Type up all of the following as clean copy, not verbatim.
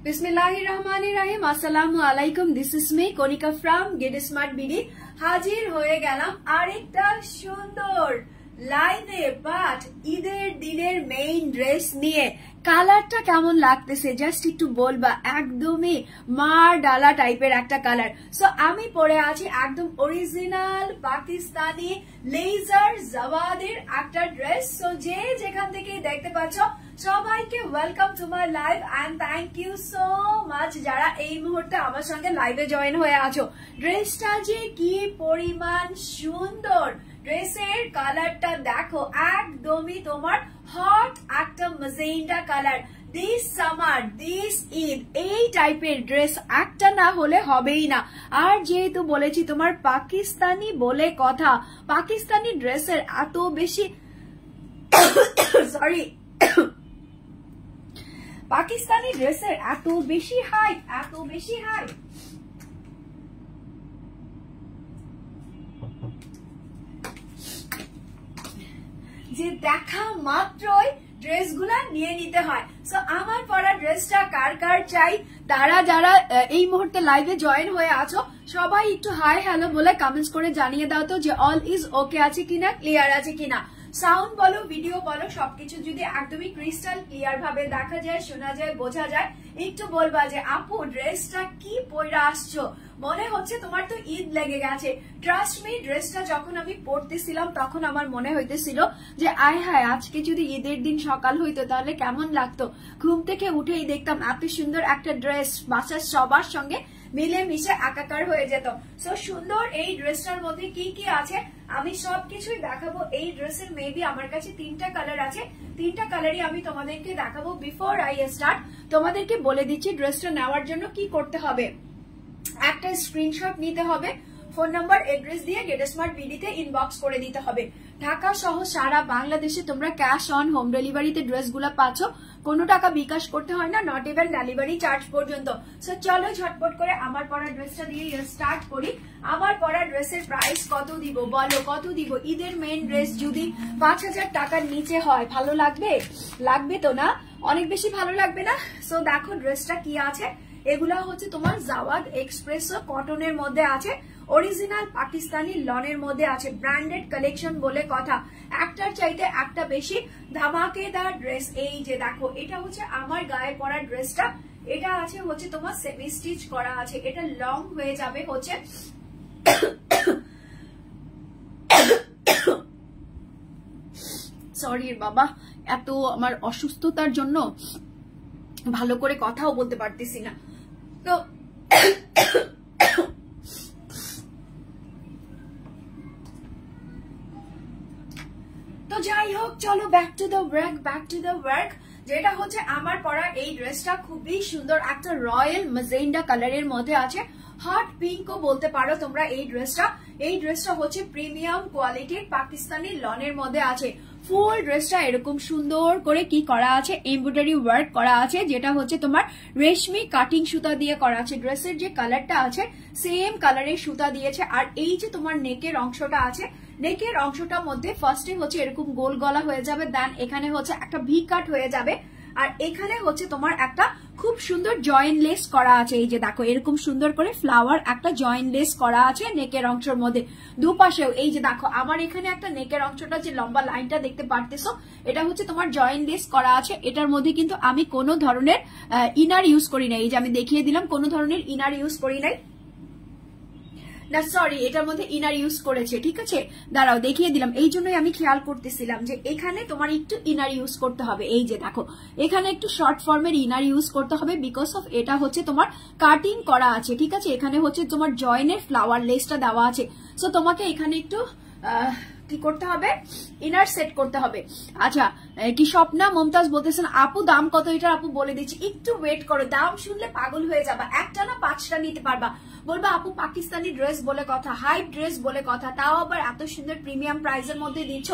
बिस्मिल्लाहिर्रहमानिर्रहीम अस्सलामु आलाइकुम this is me Kanika from Get Smart BD হাজির হয়ে গেলাম আরেকটা সুন্দর লাইভে বাট ঈদের দিনের মেইন ড্রেস নিয়ে কালারটা কেমন লাগতেছে জাস্ট একটু বলবা একদমই মার ডালা টাইপের একটা কালার সো আমি পরে আছি একদম অরিজিনাল পাকিস্তানি লেজার জাওয়াদের একটা ড্রেস সো যে যেখান থেকে দেখতে পাচ্ছ সবাইকে welcome to my live and thank you so much যারা এই মুহূর্তে আমার সঙ্গে লাইভে জয়েন হয়ে আছো ড্রেসটা যে কি পরিমাণ সুন্দর ড্রেসের কালারটা দেখো একদমই তোমার হট একটা magenta colour this summer this Eid এই টাইপের ড্রেস একটা না হলে হবেই না আর যেহেতু বলেছি তোমার পাকিস্তানি বলে কথা পাকিস্তানি ড্রেসের এত বেশি সরি পাকিস্তানি ড্রেসের এত বেশি হাই যে দেখা মাত্রই ড্রেসগুলা নিয়ে নিতে হয় সো আমার পরা ড্রেসটা কার কার চাই তারা যারা এই মুহূর্তে লাইভে জয়েন হয়ে আছো সবাই একটু হাই হ্যালো বলে কমেন্টস করে জানিয়ে দাও তো যে অল ইজ ওকে আছে কিনা ক্লিয়ার আছে কিনা সাউন্ড বলো ভিডিও বলো সবকিছু যদি একদমই ক্রিস্টাল ক্লিয়ার ভাবে দেখা যায় শোনা যায় বোঝা যায় একটু বলবা যে আপু ড্রেসটা কি পয়রা আসছো মনে হচ্ছে তোমার তো ঈদ লেগে গেছে ট্রাস্ট মি ড্রেসটা যখন আমি পরতেছিলাম তখন আমার মনে হইতেছিল যে আয় হায় আজকে যদি ঈদের দিন সকাল হইতো তাহলে কেমন লাগতো ঘুম থেকে উঠেই দেখতাম এত সুন্দর একটা ড্রেস বাসার সবার সঙ্গে মিলে মিশে একাকার হয়ে যেত সো সুন্দর এই ড্রেসটার মধ্যে কি কি আছে আমি সবকিছুই দেখাবো এই ড্রেসের মেবি আমার কাছে তিনটা কালার আছে তিনটা কালারই আমি তোমাদেরকে দেখাবো বিফোর আই স্টার্ট তোমাদেরকে বলে দিচ্ছি ড্রেসটা নেওয়ার জন্য কি করতে হবে একটা স্ক্রিনশট নিতে হবে ফোন নাম্বার এড্রেস দিয়ে গেট স্মার্ট বিডিতে ইনবক্স করে দিতে হবে ঢাকা সহ সারা বাংলাদেশে তোমরা ক্যাশ অন হোম ডেলিভারিতে ড্রেসগুলো পাচ্ছ কোনো টাকা বিকাশ করতে হয় না নট ইভেন ডেলিভারি চার্জ পর্যন্ত সো চলো ঝটপট করে আমার পরা ড্রেসটা দিয়ে স্টার্ট করি আমার পরা ড্রেসের প্রাইস কত দিব বলো কত দিব ঈদের মেইন ড্রেস যদি ৫,০০০ টাকার নিচে হয় ভালো লাগবে তো না অনেক বেশি ভালো লাগবে না সো দেখো ড্রেসটা কি আছে এগুলা হচ্ছে তোমার জাওয়াদ এক্সপ্রেসো কটনের মধ্যে আছে অরিজিনাল পাকিস্তানি লনের মধ্যে আছে ব্র্যান্ডেড কালেকশন বলে কথা একটার চাইতে একটা বেশি ধামাকেদার ড্রেস এই যে দেখো এটা হচ্ছে আমার গায়ে পরা ড্রেসটা এটা আছে হচ্ছে তোমার সেমি স্টিচ করা আছে এটা লং হয়ে যাবে হচ্ছে সরি বাবা এত আমার অসুস্থতার জন্য ভালো করে কথাও বলতে পারতেছি না তো যাই হোক চলো ব্যাক টু দ্য ওয়ার্ক যেটা হচ্ছে আমার পরা এই ড্রেসটা খুবই সুন্দর একটা রয়্যাল ম্যাজেন্ডা কালারের মধ্যে আছে হট পিঙ্কও বলতে পারো তোমরা এই ড্রেসটা হচ্ছে প্রিমিয়াম কোয়ালিটির পাকিস্তানি লনের মধ্যে আছে ফুল ড্রেসটা এরকম সুন্দর করে কি করা আছে এমব্রয়ডারি ওয়ার্ক করা আছে যেটা হচ্ছে তোমার রেশমি কাটিং সুতা দিয়ে করা আছে ড্রেসের যে কালারটা আছে সেম কালারের সুতা দিয়েছে আর এই যে তোমার নেকের অংশটা আছে নেকের অংশটার মধ্যে ফার্স্টে হচ্ছে এরকম গোল গলা হয়ে যাবে দেন এখানে হচ্ছে একটা ভি কাট হয়ে যাবে আর এখানে হচ্ছে তোমার একটা খুব সুন্দর জয়েন লেস করা আছে এই যে দেখো এরকম সুন্দর করে ফ্লাওয়ার একটা জয়েন লেস করা আছে নেকের অংশের মধ্যে দুপাশেও এই যে দেখো আমার এখানে একটা নেকের অংশটা যে লম্বা লাইনটা দেখতে পারতেছো এটা হচ্ছে তোমার জয়েন লেস করা আছে এটার মধ্যে কিন্তু আমি কোনো ধরনের ইনার ইউজ করি নাই এই যে আমি দেখিয়ে দিলাম কোনো ধরনের ইনার ইউজ করি নাই না সরি এটার মধ্যে ইনার ইউজ করেছে ঠিক আছে দাঁড়াও দেখিয়ে দিলাম এই জন্যই আমি খেয়াল করতেছিলাম যে এখানে তোমার একটু ইনার ইউজ করতে হবে এই যে দেখো এখানে একটু শর্ট ফর্মের ইনার ইউজ করতে হবে বিকজ অফ এটা হচ্ছে তোমার কাটিং করা আছে ঠিক আছে এখানে হচ্ছে তোমার জয়েনের ফ্লাওয়ার লেসটা দেওয়া আছে সো তোমাকে এখানে একটু কি করতে হবে ইনার সেট করতে হবে আচ্ছা কি স্বপ্না মমতাজ বলতেছেন আপু দাম কত এটা আপু বলে দিচ্ছি একটু ওয়েট করো দাম শুনলে পাগল হয়ে যাবা একটা না 5টা নিতে পারবা বলবা আপু পাকিস্তানি ড্রেস বলে কথা হাইপ ড্রেস বলে কথা তাও আবার এত সুন্দর প্রিমিয়াম প্রাইসের মধ্যে দিচ্ছ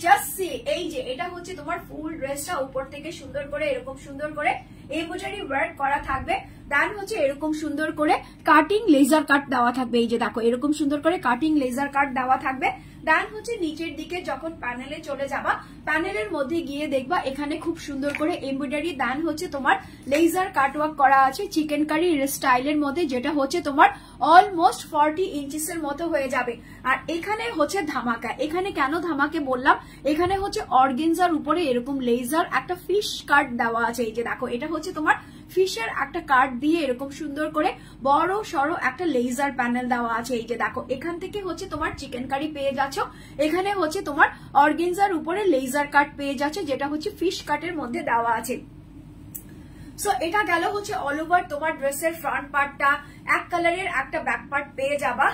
জাস্ট সি এই যে এটা হচ্ছে তোমার ফুল ড্রেসটা উপর থেকে সুন্দর করে এরকম সুন্দর করে এমব্রয়ডারি ওয়ার্ক করা থাকবে দেন হচ্ছে এরকম সুন্দর করে কাটিং লেজার কাট দেওয়া থাকবে এই যে দেখো এরকম সুন্দর করে কাটিং লেজার কাট দেওয়া থাকবে দেন হচ্ছে নিচের দিকে যখন প্যানেলে চলে যাবা, প্যানেলের মধ্যে গিয়ে দেখবা এখানে খুব সুন্দর করে এমব্রয়ডারি, দেন হচ্ছে তোমার লেজার কাটওয়ার্ক করা আছে চিকেন কারি স্টাইলের মধ্যে, যেটা হচ্ছে তোমার অলমোস্ট 40 ইঞ্চিসের মতো হয়ে যাবে। আর এখানে হচ্ছে ধামাকা। এখানে কেন ধামাকে বললাম, এখানে হচ্ছে অর্গেনজার উপরে এরকম লেজার একটা ফিশ কাট দেওয়া আছে। এই যে দেখো, এটা হচ্ছে তোমার ফিশের একটা কাট দিয়ে এরকম সুন্দর করে বড় সড়ো একটা লেজার প্যানেল দেওয়া আছে। এই যে দেখো, এখান থেকে হচ্ছে তোমার চিকেন কারি পেয়ে যাচ্ছ, এখানে হচ্ছে তোমার অর্গেনজার উপরে লেজার কাট পেয়ে যাচ্ছে, যেটা হচ্ছে ফিশ কাটের মধ্যে দেওয়া আছে। সো এটা গেল হচ্ছে অল ওভার তোমার ড্রেসের ফ্রন্ট পার্টটা। এক কালারের একটা ব্যাক পার্ট পেয়ে যাবা,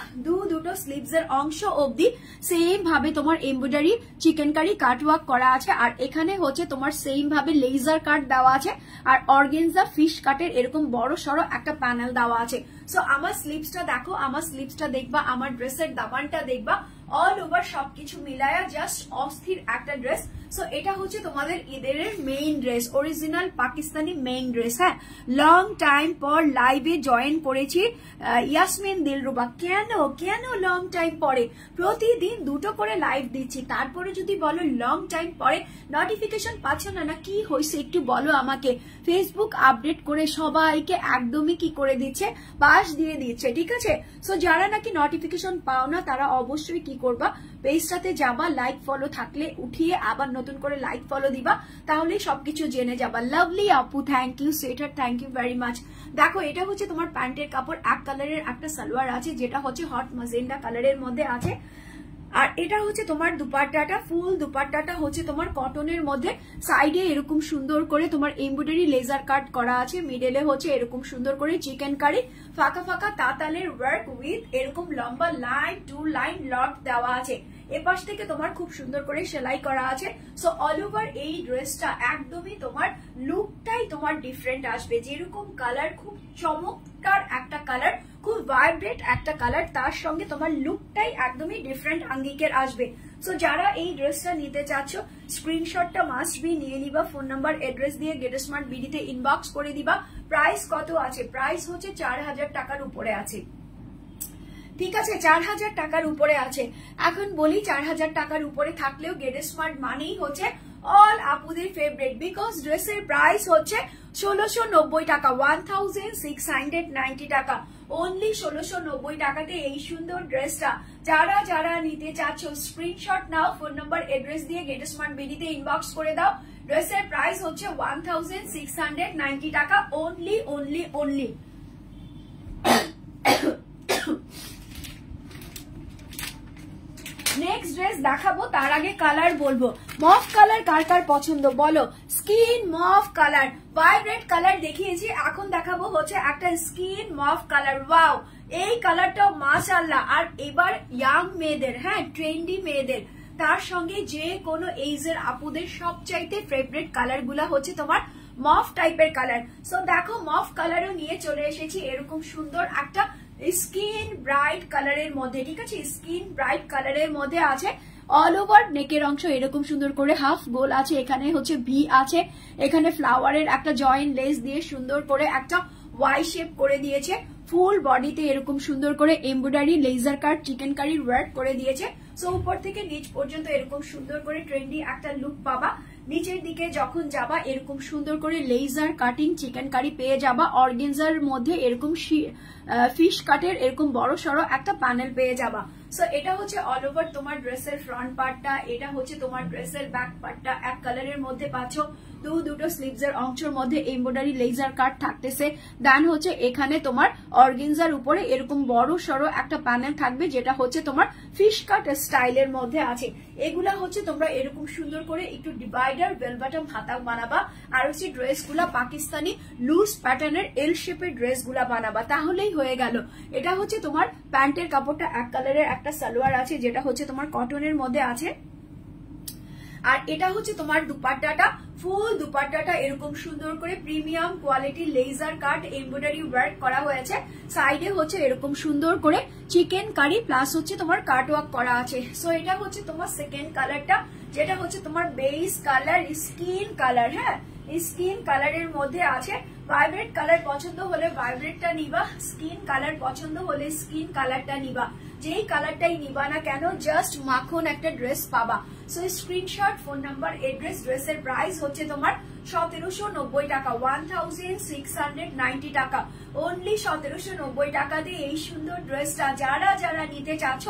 দুটো স্লিভস এর অংশ অবধি সেম ভাবে তোমার এমব্রয়ডারি চিকেন কারি কাটওয়ার্ক করা আছে। আর এখানে হচ্ছে তোমার সেম ভাবে লেজার কাট দেওয়া আছে, আর অর্গেনজা ফিশ কাটের এরকম বড় সড়ো একটা প্যানেল দেওয়া আছে। সো আমার স্লিভসটা দেখো, আমার স্লিভসটা দেখবা, আমার ড্রেসের দামানটা দেখবা, অল ওভার সবকিছু মিলায়া জাস্ট অস্থির একটা ড্রেস। সো এটা হচ্ছে তোমাদের ঈদের main dress, original Pakistani main dress. হ্যাঁ, লং টাইম পর লাইভে জয়েন করেছি ইয়াসমিন দিলরুবা। কেন লং টাইম পরে? প্রতিদিন দুটো করে লাইভ দিচ্ছি, তারপরে যদি বলো লং টাইম পরে নোটিফিকেশন পাচ্ছ না কি হয়েছে একটু বলো আমাকে। ফেসবুক আপডেট করে সবাইকে একদমই কি করে দিচ্ছে, পাস দিয়ে দিচ্ছে, ঠিক আছে। সো যারা নাকি নোটিফিকেশন পাও না তারা অবশ্যই কি করবা, পেজটাতে যাবা, লাইক ফলো থাকলে উঠিয়ে আবার নতুন করে লাইক ফলো দিবা, তাহলে সবকিছু জেনে যাবা। লাভলি আপু, thank you. Sweeter, thank you very much. দেখো, এটা হচ্ছে তোমার প্যান্টের কাপড়, এক কালারের একটা সালোয়ার আছে যেটা হচ্ছে হট মাজেন্ডা কালারের মধ্যে আছে। আর এটা হচ্ছে তোমার দুপাট্টাটা, ফুল দুপাট্টাটা হচ্ছে তোমার কটনের মধ্যে, সাইডে এরকম সুন্দর করে তোমার এমব্রয়ডারি লেজার কাট করা আছে, মিডলে হচ্ছে এরকম সুন্দর করে চিকেন কারি ফাঁকা ফাঁকা তাতালের ওয়ার্ক উইথ এরকম লম্বা লাইন 2 লাইন লট দেওয়া আছে। এপাশ থেকে তোমার খুব সুন্দর করে সেলাই করা আছে। সো অল ওভার এই ড্রেসটা একদমই তোমার লুকটাই তোমার ডিফারেন্ট আসবে। যেরকম কালার, খুব চমৎকার একটা কালার, খুব ভাইব্রেন্ট একটা কালার, তার সঙ্গে তোমার লুকটাই একদমই ডিফারেন্ট আঙ্গিকের আসবে। সো যারা এই ড্রেসটা নিতে চাচ্ছ, স্ক্রিনশটটা মাস্ট বি নিয়ে নিবা, ফোন নাম্বার এড্রেস দিয়ে গেট স্মার্ট বিডিতে ইনবক্স করে দিবা। প্রাইস কত আছে? প্রাইস হচ্ছে 4000 টাকার উপরে আছে, ঠিক আছে, 4000 টাকার উপরে আছে। এখন বলি 4000 টাকার উপরে থাকলেও গেট স্মার্ট মানেই হচ্ছে অল আপুদের ফেভারিট, বিকজ ড্রেসের প্রাইস হচ্ছে 1690 টাকা, 1690 টাকা, অনলি 1690 টাকাতে এই সুন্দর ড্রেসটা। যারা নিতে চাচ্ছ স্ক্রিনশট নাও, ফোন নাম্বার এড্রেস দিয়ে গেট স্মার্ট বিডিতে ইনবক্স করে দাও। ড্রেসের প্রাইস হচ্ছে 1690 টাকা, অনলি। নেক্সট ড্রেস দেখাবো, তার আগে কালার বলবো। মফ কালার কার কার পছন্দ বলো? স্কিন মফ কালার, ভাইব্রেন্ট কালার দেখিয়েছি, এখন দেখাবো হচ্ছে একটা স্কিন মফ কালার। ওয়াও, এই কালারটাও মাশাআল্লাহ। আর এবার ইয়াং মেয়েদের, হ্যাঁ ট্রেন্ডি মেয়েদের, তার সঙ্গে যে কোনো এইজের আপুদের সবচাইতে ফেভারিট কালার গুলা হচ্ছে তোমার মফ টাইপের কালার। সো দেখো, মফ কালারও নিয়ে চলে এসেছি এরকম সুন্দর একটা স্কিন ব্রাইট কালারের মধ্যে, ঠিক আছে, স্কিন ব্রাইট কালারের মধ্যে আছে। অল ওভার নেকের অংশ এরকম সুন্দর করে হাফ গোল আছে, এখানে হচ্ছে ভি আছে, এখানে ফ্লাওয়ারের একটা জয়েন্ট লেস দিয়ে সুন্দর করে একটা ওয়াই শেপ করে দিয়েছে। ফুল বডিতে এরকম সুন্দর করে এমব্রয়ডারি লেজার কাট চিকেন কারির ওয়ার্ক করে দিয়েছে। সো উপর থেকে নিচ পর্যন্ত এরকম সুন্দর করে ট্রেন্ডি একটা লুক পাবা। নিচের দিকে যখন যাবা এরকম সুন্দর করে লেজার কাটিং চিকেন কারি পেয়ে যাবা। অর্গেনজার মধ্যে এরকম ফিশ কাটের এরকম বড় সড়ো একটা প্যানেল পেয়ে যাবা। সো এটা হচ্ছে অল ওভার তোমার ড্রেসের ফ্রন্ট পার্টটা, এটা হচ্ছে তোমার ড্রেসের ব্যাক পার্টটা। এক কালারের মধ্যে পাচ্ছ, দুটো স্লিভস এর অংশের মধ্যে এমব্রয়ডারি লেজার কাট থাকতেছে। দেন হচ্ছে এখানে তোমার অর্গেনজার উপরে এরকম বড় সড়ো একটা প্যানেল থাকবে, যেটা হচ্ছে তোমার ফিশ কাট স্টাইলের মধ্যে আছে। এগুলা হচ্ছে তোমরা এরকম সুন্দর করে একটু ডিভাইডার বেল বাটম হাতা বানাবা, আর হচ্ছে ড্রেসগুলা পাকিস্তানি লুজ প্যাটার্নের এল শেপের ড্রেসগুলা বানাবা, তাহলেই হয়ে গেল। এটা হচ্ছে তোমার প্যান্টের কাপড়টা, এক কালারের একটা সালোয়ার আছে যেটা হচ্ছে তোমার কটনের মধ্যে আছে। আর এটা হচ্ছে তোমার দুপাট্টাটা, ফুল দুপাট্টাটা এরকম সুন্দর করে premium quality laser cut embroidery work করা হয়েছে। সাইডে হচ্ছে এরকম সুন্দর করে চিকেন কারি প্লাস হচ্ছে তোমার কাট ওয়ার্ক করা আছে। সো এটা হচ্ছে তোমার সেকেন্ড কালারটা, যেটা হচ্ছে তোমার বেস কালার স্কিন কালার, হ্যাঁ স্কিন কালারের মধ্যে আছে। ভাইব্রেট কালার পছন্দ হলে ভাইব্রেটটা নিবা, স্কিন কালার পছন্দ হলে স্কিন কালারটা নিবা, যেই কালারটাই নিবা না কেন জাস্ট মাখন একটা ড্রেস পাবা। So screenshot, phone number, address. ড্রেসের প্রাইস হচ্ছে তোমার 1790 টাকা, 1690 টাকা, অনলি 1790 টাকা দিয়ে এই সুন্দর ড্রেসটা যারা যারা নিতে চাচ্ছ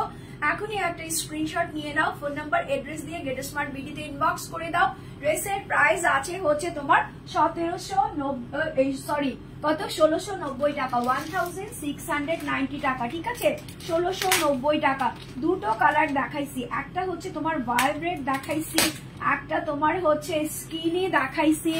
এখনই একটা স্ক্রিনশট নিয়ে নাও, ফোন নাম্বার এড্রেস দিয়ে গেট স্মার্ট বিডিতে ইনবক্স করে দাও। ড্রেসের প্রাইস আছে হচ্ছে তোমার 1690 টাকা, 1690 টাকা, ঠিক আছে, 1690 টাকা। দুটো কালার দেখাইছি, একটা হচ্ছে তোমার ভায়োলেট দেখাইছি, একটা তোমার হচ্ছে স্কিনি দেখাইছি।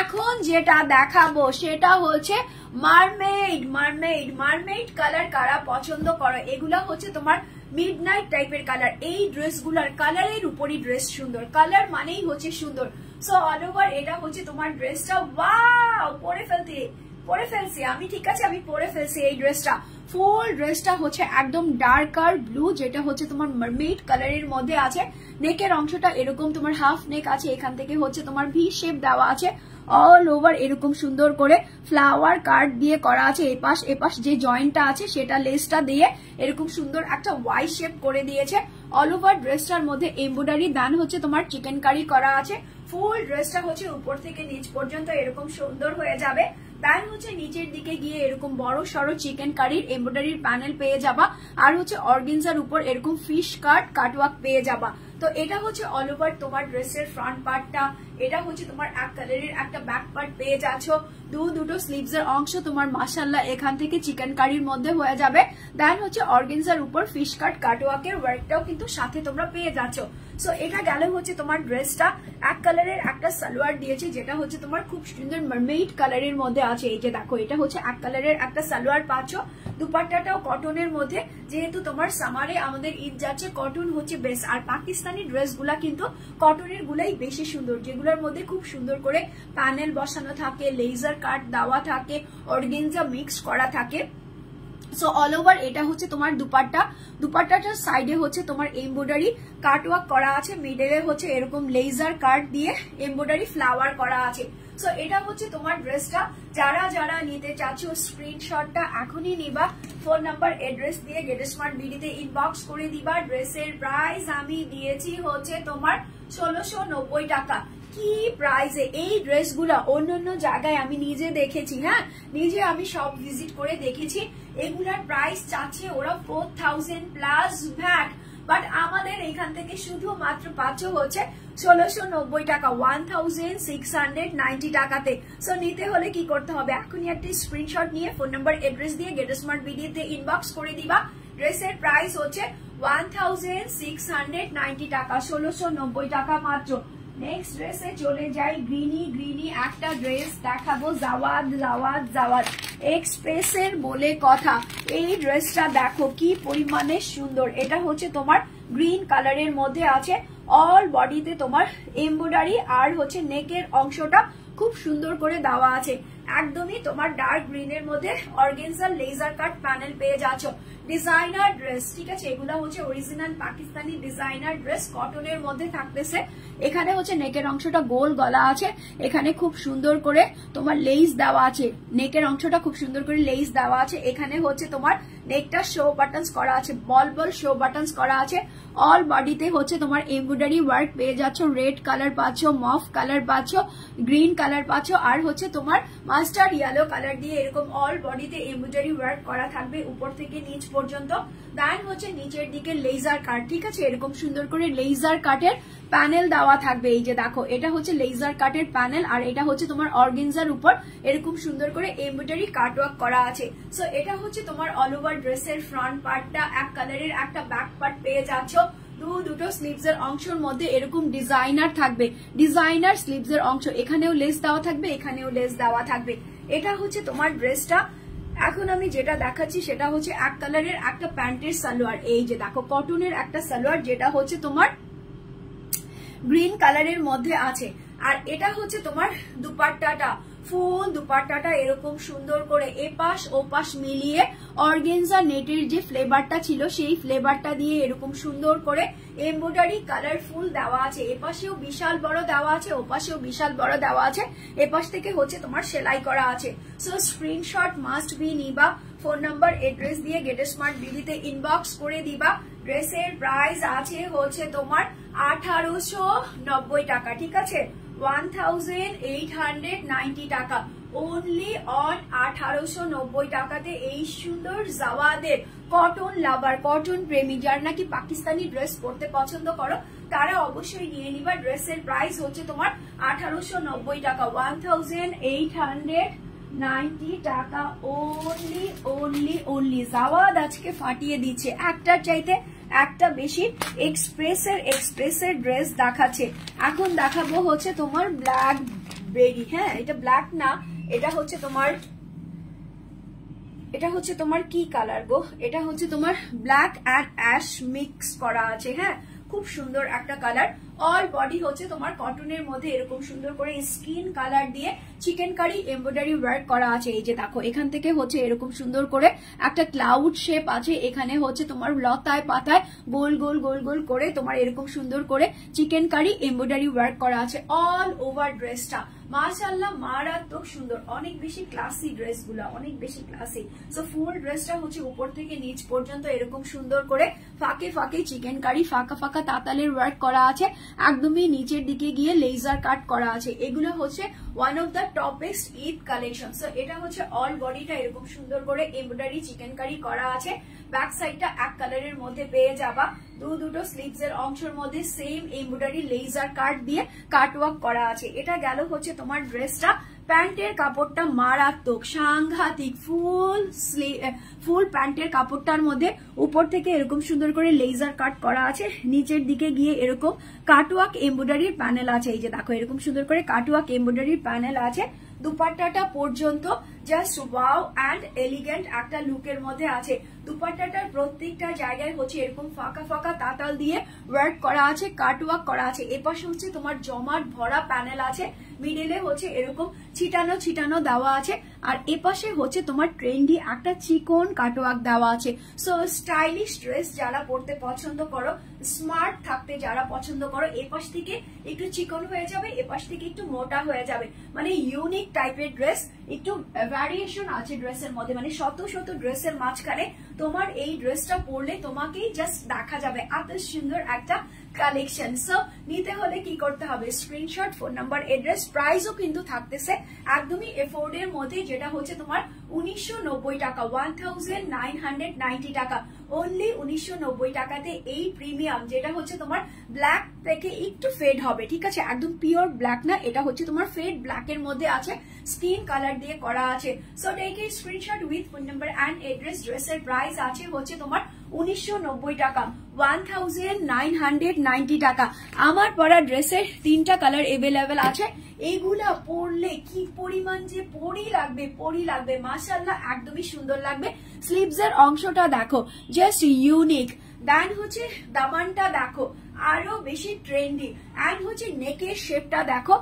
এখন যেটা দেখাবো সেটা হচ্ছে মারমেড। মারমেড মারমেড কালার কারা পছন্দ করো? এগুলা হচ্ছে তোমার মিডনাইট টাইপের কালার। এই ড্রেসগুলার কালারের উপরই ড্রেস সুন্দর, কালার মানেই হচ্ছে সুন্দর। সো অল ওভার এটা হচ্ছে তোমার ড্রেসটা। ওয়াও, পরে ফেলছি আমি, ঠিক আছে, আমি পরে ফেলছি এই ড্রেসটা। ফুল ড্রেসটা হচ্ছে একদম ডার্কার ব্লু, যেটা হচ্ছে তোমার মারমেড কালারের মধ্যে আছে। নেকের অংশটা এরকম তোমার হাফ নেক আছে, এখান থেকে হচ্ছে তোমার ভি শেপ দেওয়া আছে। অল ওভার এরকম সুন্দর করে ফ্লাওয়ার কাট দিয়ে করা আছে। এপাশ যে জয়েন্টটা আছে সেটা লেসটা দিয়ে এরকম সুন্দর একটা ওয়াই শেপ করে দিয়েছে। অল ওভার ড্রেসটার মধ্যে এমব্রয়ডারি দান হচ্ছে তোমার চিকেন কারি করা আছে। ফুল ড্রেসটা হচ্ছে উপর থেকে নিচ পর্যন্ত এরকম সুন্দর হয়ে যাবে। দেন হচ্ছে নিচের দিকে গিয়ে এরকম বড় সড়ো চিকেন কারির এমব্রয়ডারির প্যানেল পেয়ে যাবা, আর হচ্ছে অর্গেনজার উপর এরকম ফিশ কাটওয়ার্ক পেয়ে যাবা। তো এটা হচ্ছে অল ওভার তোমার ড্রেসের ফ্রন্ট পার্টটা। এটা হচ্ছে তোমার এক কালারের একটা ব্যাক পার্ট পেয়ে যাচ্ছ। দুটো স্লিভস এর অংশ তোমার মাশাআল্লাহ এখান থেকে চিকেন কারির মধ্যে হয়ে যাবে। দেন হচ্ছে অর্গেনজার উপর ফিশ কাটওয়ার্কের ওয়ার্কটাও কিন্তু সাথে তোমরা পেয়ে যাচ্ছ। সো এটা গেল হচ্ছে তোমার ড্রেসটা। এক কালারের একটা সালোয়ার দিয়েছে, যেটা হচ্ছে তোমার খুব সুন্দর মারমেড কালারের মধ্যে আছে। এই যে দেখো, এটা হচ্ছে এক কালারের একটা সালোয়ার পাচ্ছ। দুপাট্টাটাও কটনের মধ্যে, যেহেতু তোমার সামারে আমাদের ঈদ যাচ্ছে, কটন হচ্ছে বেস্ট। আর পাকিস্তানি ড্রেসগুলা কিন্তু কটনের গুলাই বেশি সুন্দর, যেগুলোর মধ্যে খুব সুন্দর করে প্যানেল বসানো থাকে, লেজার কাট দেওয়া থাকে, অর্গেনজা মিক্স করা থাকে। সো অল ওভার এটা হচ্ছে তোমার দুপাট্টাটার সাইডে হচ্ছে তোমার এমব্রয়ডারি কাটওয়ার্ক করা আছে, মিডলে হচ্ছে এরকম লেজার কাট দিয়ে এমব্রয়ডারি ফ্লাওয়ার করা আছে। সো এটা হচ্ছে তোমার ড্রেসটা। যারা যারা নিতে চাচ্ছ স্ক্রিনশটটা এখনই নিবা, ফোন নাম্বার এড্রেস দিয়ে গেট স্মার্ট বিডিতে ইনবক্স করে দিবা। ড্রেসের প্রাইস আমি দিয়েছি হচ্ছে তোমার 1690 টাকা। কি প্রাইসে এই ড্রেসগুলো অন্য জায়গায় আমি নিজে দেখেছি, হ্যাঁ নিজে আমি সব ভিজিট করে দেখেছি, এগুলার প্রাইস চাচ্ছে ওরা 4000 প্লাস ভ্যাট, বাট আমাদের এখান থেকে শুধুমাত্র পাচ্ছ হচ্ছে 1690 টাকা, 1690 টাকাতে। সো নিতে হলে কি করতে হবে, এখনই একটা স্ক্রিনশট নিয়ে ফোন নাম্বার এড্রেস দিয়ে গেট স্মার্ট বিডিতে ইনবক্স করে দিবা। ড্রেসের প্রাইস হচ্ছে 1690 টাকা, 1690 টাকা মাত্র। নেক্সট ড্রেসে চলে যাই। গ্রিনি একটা ড্রেস দেখাবো, জাওয়াদ এক্সপ্রেসের বলে কথা। এই ড্রেসটা দেখো কি পরিমাণে সুন্দর। এটা হচ্ছে তোমার গ্রিন কালারের মধ্যে আছে, অল বডিতে তোমার এমব্রয়ডারি, আর হচ্ছে নেকের অংশটা খুব সুন্দর করে দেওয়া আছে। একদমই তোমার ডার্ক গ্রিনের মধ্যে অর্গেনজা লেজার কাট প্যানেল পেয়ে যাচ্ছ। ডিজাইনার ড্রেস, ঠিক আছে, এগুলা হচ্ছে অরিজিনাল পাকিস্তানি ডিজাইনার ড্রেস, কটনের মধ্যে থাকতেছে। এখানে হচ্ছে নেকের অংশটা গোল গলা আছে, এখানে খুব সুন্দর করে তোমার লেস দেওয়া আছে, নেকের অংশটা খুব সুন্দর করে লেস দেওয়া আছে। এখানে হচ্ছে তোমার নেকটা শো বাটনস করা আছে, বল শো বাটনস করা আছে। অল বডিতে হচ্ছে তোমার এমব্রয়ডারি ওয়ার্ক পেয়ে যাচ্ছ, রেড কালার পাচ্ছ, মফ কালার পাচ্ছ, গ্রিন কালার পাচ্ছ, আর হচ্ছে তোমার মাস্টার্ড ইয়েলো কালার দিয়ে এরকম অল বডিতে এমব্রয়ডারি ওয়ার্ক করা থাকবে উপর থেকে নিচ পর্যন্ত। দেন হচ্ছে নিচের দিকে লেজার কাট, ঠিক আছে, এরকম সুন্দর করে লেজার কাটের প্যানেল দেওয়া থাকবে। এই যে দেখো, এটা হচ্ছে লেজার কাটের প্যানেল, আর এটা হচ্ছে তোমার অর্গেনজার উপর এরকম সুন্দর করে এমব্রয়ডারি কাটওয়ার্ক করা আছে। সো এটা হচ্ছে তোমার অল ওভার ড্রেসের ফ্রন্ট পার্টটা। এক কালারের একটা ব্যাক পার্ট পেয়ে যাচ্ছ। দুটো স্লিভস এর অংশের মধ্যে এরকম ডিজাইনার থাকবে, ডিজাইনার স্লিভস এর অংশ, এখানেও লেস দেওয়া থাকবে, এখানেও লেস দেওয়া থাকবে। এটা হচ্ছে তোমার ড্রেসটা। এখন আমি যেটা দেখাচ্ছি সেটা হচ্ছে এক কালারের একটা প্যান্টের সালোয়ার। এই যে দেখো, কটনের একটা সালোয়ার, যেটা হচ্ছে তোমার গ্রিন কালারের মধ্যে আছে। আর এটা হচ্ছে তোমার দুপাট্টাটা, ফুল দুপাট্টাটা এরকম সুন্দর করে এপাশ ওপাশ মিলিয়ে অর্গেনজা নেটের যে ফ্লেভারটা ছিল সেই ফ্লেভারটা দিয়ে এরকম সুন্দর করে এমব্রয়ডারি কালারফুল দেওয়া আছে। এপাশেও বিশাল বড় দেওয়া আছে, ওপাশেও বিশাল বড় দেওয়া আছে, এপাশ থেকে হচ্ছে তোমার সেলাই করা আছে। সো স্ক্রিনশট মাস্ট বি নিবা, ফোন নাম্বার এড্রেস দিয়ে গেট স্মার্ট বিডিতে ইনবক্স করে দিবা। ড্রেসের প্রাইস আছে হচ্ছে তোমার 1890 টাকা, ঠিক আছে, 1890 টাকা অনলি অন 1890 টাকাতে এই সুন্দর জাওয়াদের কটন লাভার, কটন প্রেমী যার নাকি পাকিস্তানি ড্রেস পরতে পছন্দ করো তারা অবশ্যই নিয়ে নিবা। ড্রেসের প্রাইস হচ্ছে তোমার 1890 টাকা, 1890 টাকা অনলি অনলি অনলি। জাওয়াদ আজকে ফাটিয়ে দিচ্ছে, একটার চাইতে একটা বেশি এক্সপ্রেসের ড্রেস দেখাচ্ছে। এখন দেখাবো হচ্ছে তোমার ব্ল্যাক বেরি। হ্যাঁ, এটা ব্ল্যাক না, এটা হচ্ছে তোমার কি কালার গো, এটা হচ্ছে তোমার ব্ল্যাক অ্যান্ড অ্যাশ মিক্স করা আছে। হ্যাঁ, খুব সুন্দর একটা কালার। অল বডি হচ্ছে তোমার কটনের মধ্যে এরকম সুন্দর করে স্কিন কালার দিয়ে চিকেন কারি এমব্রয়ডারি ওয়ার্ক করা আছে। এই যে দেখো, এখান থেকে হচ্ছে এরকম সুন্দর করে একটা ক্লাউড শেপ আছে, এখানে হচ্ছে তোমার লতায় পাতায় গোল গোল গোল গোল করে তোমার এরকম সুন্দর করে চিকেন কারি এমব্রয়ডারি ওয়ার্ক করা আছে অল ওভার ড্রেসটা। মাশাআল্লাহ মারাত্মক সুন্দর, অনেক বেশি ক্লাসি ড্রেসগুলো, অনেক বেশি ক্লাসি। সো ফুল ড্রেসটা হচ্ছে উপর থেকে নিচ পর্যন্ত এরকম সুন্দর করে ফাঁকে ফাঁকে চিকেন কারি, ফাঁকা ফাঁকা তাতালের ওয়ার্ক করা আছে, একদমই নিচের দিকে গিয়ে লেজার কাট করা আছে। এগুলো হচ্ছে one of the toppest Eid collection. So এটা হচ্ছে অল বডিটা এরকম সুন্দর করে এমব্রয়ডারি চিকেন কারি করা আছে। ব্যাক সাইডটা এক কালারের মধ্যে পেয়ে যাবা। দুটো স্লিভস এর অংশের মধ্যে সেম এমব্রয়ডারি লেজার কাট দিয়ে কাটওয়ার্ক করা আছে। এটা গেল হচ্ছে তোমার ড্রেসটা। প্যান্টের কাপড়টা মারাত্মক সাংঘাতিক, ফুল প্যান্টের কাপড়টার মধ্যে উপর থেকে এরকম সুন্দর করে লেজার কাট করা আছে, নিচের দিকে গিয়ে এরকম কাটওয়ার্ক এমব্রয়ডারির প্যানেল আছে। এই যে দেখো, এরকম সুন্দর করে কাটওয়ার্ক এমব্রয়ডারির প্যানেল আছে। দুপাট্টাটা পর্যন্ত জাস্ট ওয়াও অ্যান্ড এলিগেন্ট একটা লুকের মধ্যে আছে। দুপাট্টাটার প্রত্যেকটা জায়গায় হচ্ছে এরকম ফাঁকা ফাঁকা তাতাল দিয়ে ওয়ার্ক করা আছে, কাটওয়ার্ক করা আছে। এপাশে হচ্ছে তোমার জমাট ভরা প্যানেল আছে, মিডলে হচ্ছে এরকম ছিটানো ছিটানো দেওয়া আছে, আর এপাশে হচ্ছে তোমার ট্রেন্ডি একটা চিকন কাটওয়ার্ক দেওয়া আছে। সো স্টাইলিশ ড্রেস যারা পরতে পছন্দ করো, স্মার্ট থাকতে যারা পছন্দ করো, এপাশ থেকে একটু চিকন হয়ে যাবে, এপাশ থেকে একটু মোটা হয়ে যাবে, মানে ইউনিক টাইপের ড্রেস, একটু ভ্যারিয়েশন আছে ড্রেসের মধ্যে, মানে শত শত ড্রেসের মাঝখানে তোমার এই ড্রেসটা পরলে তোমাকেই জাস্ট দেখা যাবে, এত সুন্দর একটা কালেকশন। সো নিতে হলে কি করতে হবে, স্ক্রিনশট, ফোন নাম্বার, এড্রেস। প্রাইসও কিন্তু থাকতেছে একদমই এফোর্ডের মধ্যে, যেটা হচ্ছে তোমার 1990 টাকা, 1990 টাকা অনলি। 1990 টাকাতে এই প্রিমিয়াম, যেটা হচ্ছে তোমার ব্ল্যাক থেকে একটু ফেড হবে, ঠিক আছে, একদম পিওর ব্ল্যাক না, এটা হচ্ছে তোমার ফেড ব্ল্যাক এর মধ্যে আছে, স্কিন কালার দিয়ে করা আছে। So take a screenshot with phone number and address. ড্রেসের প্রাইস আছে হচ্ছে তোমার 1990 টাকা, 1990 টাকা। আমার পরা ড্রেসের 3টা কালার এভেলেবেল আছে। এইগুলা পরলে কি পরিমাণ যে পরি লাগবে, মাশাআল্লাহ একদমই সুন্দর লাগবে। স্লিভস এর অংশটা দেখো, জাস্ট ইউনিক। দেন হচ্ছে দামানটা দেখো, আরো বেশি ট্রেন্ডি, এন্ড হচ্ছে নেকের শেপটা দেখো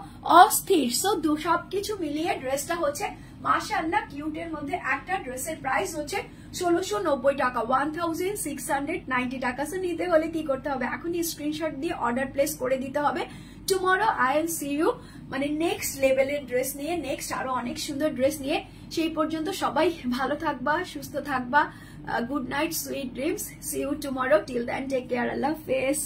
অস্থির। সো সবকিছু মিলিয়ে ড্রেসটা হচ্ছে মাশাআল্লাহ কিউটের মধ্যে একটা। ড্রেসের প্রাইস হচ্ছে 1690 টাকা, 1690 টাকা। সো নিতে হলে কি করতে হবে, এখনই স্ক্রিনশট দিয়ে অর্ডার প্লেস করে দিতে হবে। Tomorrow I will see you, মানে নেক্সট লেভেলের ড্রেস নিয়ে, নেক্সট আরো অনেক সুন্দর ড্রেস নিয়ে। সেই পর্যন্ত সবাই ভালো থাকবা, সুস্থ থাকবা। Good night, sweet dreams. See you tomorrow. Till then take care, আল্লাহ হাফেজ।